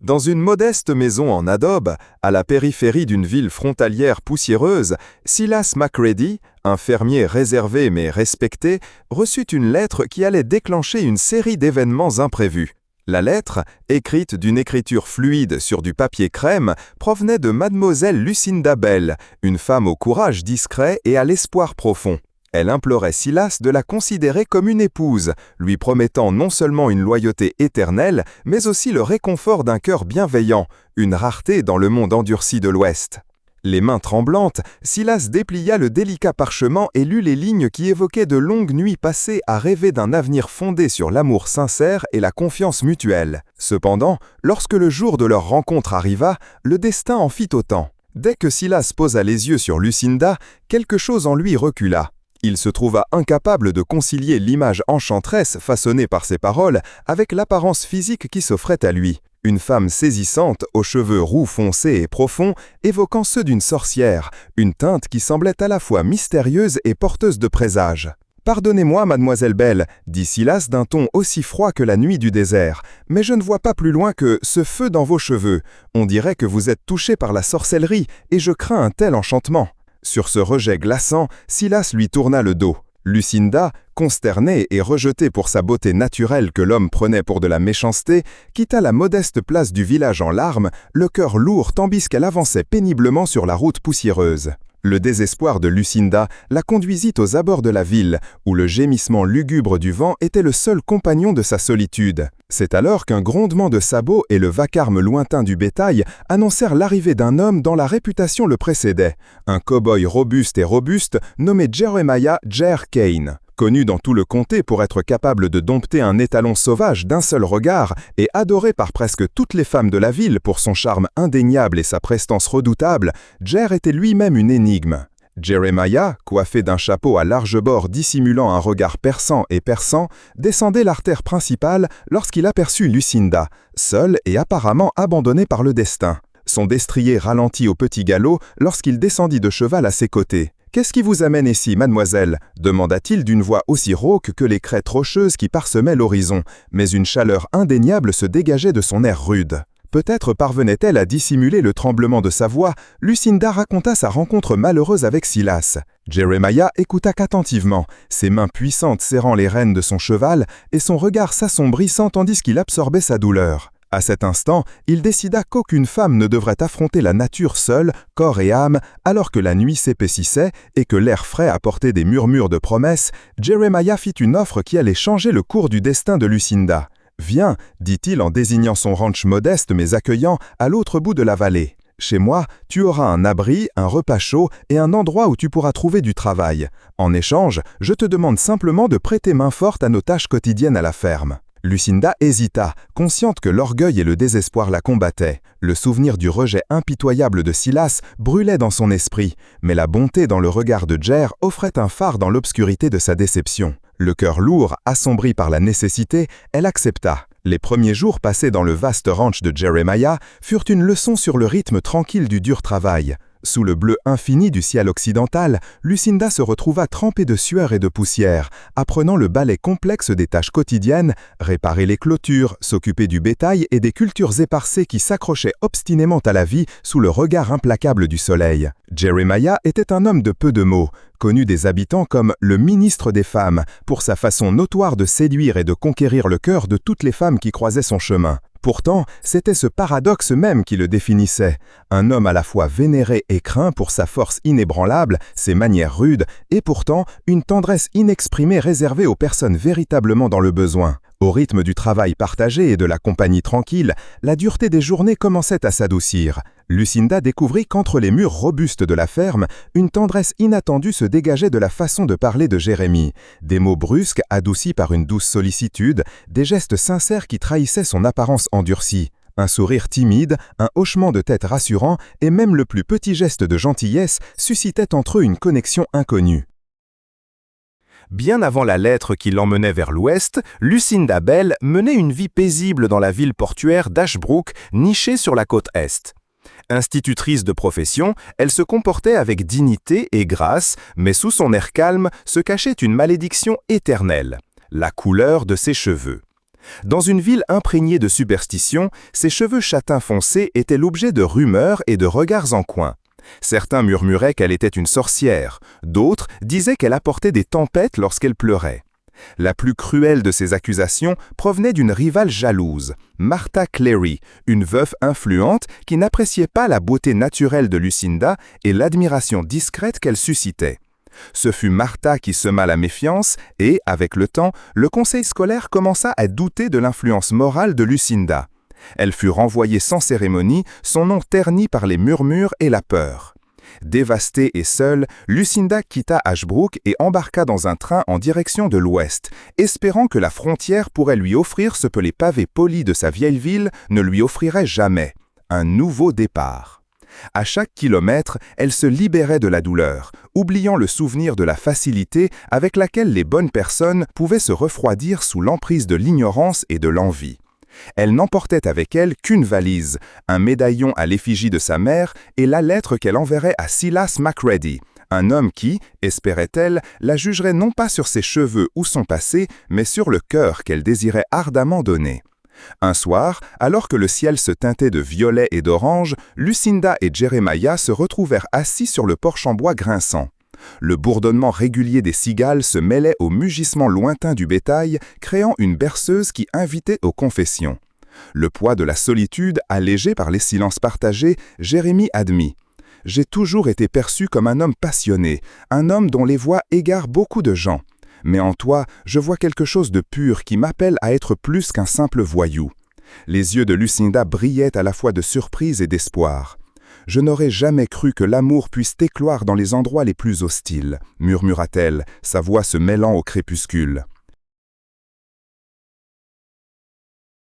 Dans une modeste maison en adobe, à la périphérie d'une ville frontalière poussiéreuse, Silas MacReady, un fermier réservé mais respecté, reçut une lettre qui allait déclencher une série d'événements imprévus. La lettre, écrite d'une écriture fluide sur du papier crème, provenait de mademoiselle Lucinda Bell, une femme au courage discret et à l'espoir profond. Elle implorait Silas de la considérer comme une épouse, lui promettant non seulement une loyauté éternelle, mais aussi le réconfort d'un cœur bienveillant, une rareté dans le monde endurci de l'Ouest. Les mains tremblantes, Silas déplia le délicat parchemin et lut les lignes qui évoquaient de longues nuits passées à rêver d'un avenir fondé sur l'amour sincère et la confiance mutuelle. Cependant, lorsque le jour de leur rencontre arriva, le destin en fit autant. Dès que Silas posa les yeux sur Lucinda, quelque chose en lui recula. Il se trouva incapable de concilier l'image enchanteresse façonnée par ses paroles avec l'apparence physique qui s'offrait à lui. Une femme saisissante, aux cheveux roux foncés et profonds, évoquant ceux d'une sorcière, une teinte qui semblait à la fois mystérieuse et porteuse de présages. « Pardonnez-moi, mademoiselle Bell, dit Silas d'un ton aussi froid que la nuit du désert, mais je ne vois pas plus loin que ce feu dans vos cheveux. On dirait que vous êtes touché par la sorcellerie, et je crains un tel enchantement. » Sur ce rejet glaçant, Silas lui tourna le dos. Lucinda, consternée et rejetée pour sa beauté naturelle que l'homme prenait pour de la méchanceté, quitta la modeste place du village en larmes, le cœur lourd tandis qu'elle avançait péniblement sur la route poussiéreuse. Le désespoir de Lucinda la conduisit aux abords de la ville, où le gémissement lugubre du vent était le seul compagnon de sa solitude. C'est alors qu'un grondement de sabots et le vacarme lointain du bétail annoncèrent l'arrivée d'un homme dont la réputation le précédait, un cow-boy robuste nommé Jeremiah Jer Kane. Connu dans tout le comté pour être capable de dompter un étalon sauvage d'un seul regard et adoré par presque toutes les femmes de la ville pour son charme indéniable et sa prestance redoutable, Jer était lui-même une énigme. Jeremiah, coiffé d'un chapeau à large bord dissimulant un regard perçant, descendait l'artère principale lorsqu'il aperçut Lucinda, seule et apparemment abandonnée par le destin. Son destrier ralentit au petit galop lorsqu'il descendit de cheval à ses côtés. « Qu'est-ce qui vous amène ici, mademoiselle » demanda-t-il d'une voix aussi rauque que les crêtes rocheuses qui parsemaient l'horizon, mais une chaleur indéniable se dégageait de son air rude. Peut-être parvenait-elle à dissimuler le tremblement de sa voix, Lucinda raconta sa rencontre malheureuse avec Silas. Jeremiah écouta qu'attentivement, ses mains puissantes serrant les rênes de son cheval et son regard s'assombrissant tandis qu'il absorbait sa douleur. À cet instant, il décida qu'aucune femme ne devrait affronter la nature seule, corps et âme, alors que la nuit s'épaississait et que l'air frais apportait des murmures de promesses. Jeremiah fit une offre qui allait changer le cours du destin de Lucinda. « Viens, dit-il en désignant son ranch modeste mais accueillant à l'autre bout de la vallée. Chez moi, tu auras un abri, un repas chaud et un endroit où tu pourras trouver du travail. En échange, je te demande simplement de prêter main forte à nos tâches quotidiennes à la ferme. » Lucinda hésita, consciente que l'orgueil et le désespoir la combattaient. Le souvenir du rejet impitoyable de Silas brûlait dans son esprit, mais la bonté dans le regard de Jer offrait un phare dans l'obscurité de sa déception. Le cœur lourd, assombri par la nécessité, elle accepta. Les premiers jours passés dans le vaste ranch de Jeremiah furent une leçon sur le rythme tranquille du dur travail. Sous le bleu infini du ciel occidental, Lucinda se retrouva trempée de sueur et de poussière, apprenant le balai complexe des tâches quotidiennes, réparer les clôtures, s'occuper du bétail et des cultures éparcées qui s'accrochaient obstinément à la vie sous le regard implacable du soleil. Jeremiah était un homme de peu de mots, connu des habitants comme le ministre des femmes, pour sa façon notoire de séduire et de conquérir le cœur de toutes les femmes qui croisaient son chemin. Pourtant, c'était ce paradoxe même qui le définissait. Un homme à la fois vénéré et craint pour sa force inébranlable, ses manières rudes, et pourtant une tendresse inexprimée réservée aux personnes véritablement dans le besoin. Au rythme du travail partagé et de la compagnie tranquille, la dureté des journées commençait à s'adoucir. Lucinda découvrit qu'entre les murs robustes de la ferme, une tendresse inattendue se dégageait de la façon de parler de Jérémie. Des mots brusques adoucis par une douce sollicitude, des gestes sincères qui trahissaient son apparence endurcie. Un sourire timide, un hochement de tête rassurant et même le plus petit geste de gentillesse suscitaient entre eux une connexion inconnue. Bien avant la lettre qui l'emmenait vers l'ouest, Lucinda Bell menait une vie paisible dans la ville portuaire d'Ashbrook, nichée sur la côte est. Institutrice de profession, elle se comportait avec dignité et grâce, mais sous son air calme se cachait une malédiction éternelle, la couleur de ses cheveux. Dans une ville imprégnée de superstitions, ses cheveux châtains foncés étaient l'objet de rumeurs et de regards en coin. Certains murmuraient qu'elle était une sorcière, d'autres disaient qu'elle apportait des tempêtes lorsqu'elle pleurait. La plus cruelle de ces accusations provenait d'une rivale jalouse, Martha Cleary, une veuve influente qui n'appréciait pas la beauté naturelle de Lucinda et l'admiration discrète qu'elle suscitait. Ce fut Martha qui sema la méfiance et, avec le temps, le conseil scolaire commença à douter de l'influence morale de Lucinda. Elle fut renvoyée sans cérémonie, son nom terni par les murmures et la peur. Dévastée et seule, Lucinda quitta Ashbrook et embarqua dans un train en direction de l'ouest, espérant que la frontière pourrait lui offrir ce que les pavés polis de sa vieille ville ne lui offriraient jamais, un nouveau départ. À chaque kilomètre, elle se libérait de la douleur, oubliant le souvenir de la facilité avec laquelle les bonnes personnes pouvaient se refroidir sous l'emprise de l'ignorance et de l'envie. Elle n'emportait avec elle qu'une valise, un médaillon à l'effigie de sa mère et la lettre qu'elle enverrait à Silas Macready, un homme qui, espérait-elle, la jugerait non pas sur ses cheveux ou son passé, mais sur le cœur qu'elle désirait ardemment donner. Un soir, alors que le ciel se teintait de violet et d'orange, Lucinda et Jeremiah se retrouvèrent assis sur le porche en bois grinçant. Le bourdonnement régulier des cigales se mêlait au mugissement lointain du bétail, créant une berceuse qui invitait aux confessions. Le poids de la solitude, allégé par les silences partagés, Jérémie admit. « J'ai toujours été perçu comme un homme passionné, un homme dont les voix égarent beaucoup de gens. Mais en toi, je vois quelque chose de pur qui m'appelle à être plus qu'un simple voyou. » Les yeux de Lucinda brillaient à la fois de surprise et d'espoir. « Je n'aurais jamais cru que l'amour puisse éclore dans les endroits les plus hostiles, » murmura-t-elle, sa voix se mêlant au crépuscule.